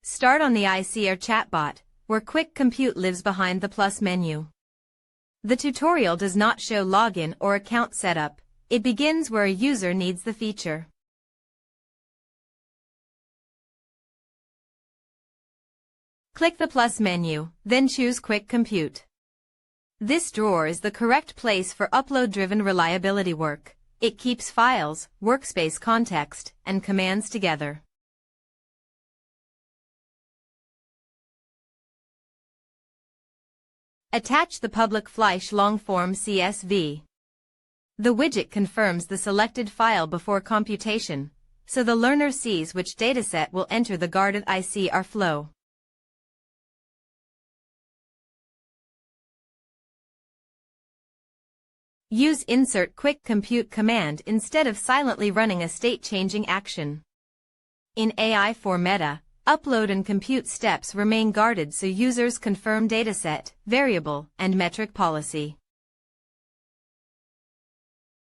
Start on the ICR Chatbot, where Quick Compute lives behind the plus menu. The tutorial does not show login or account setup. It begins where a user needs the feature. Click the plus menu, then choose Quick Compute. This drawer is the correct place for upload-driven reliability work. It keeps files, workspace context, and commands together. Attach the public Fleiss long-form CSV. The widget confirms the selected file before computation, so the learner sees which dataset will enter the guarded ICR flow. Use Insert Quick Compute command instead of silently running a state-changing action. In AI4Meta, upload and compute steps remain guarded so users confirm dataset, variable, and metric policy.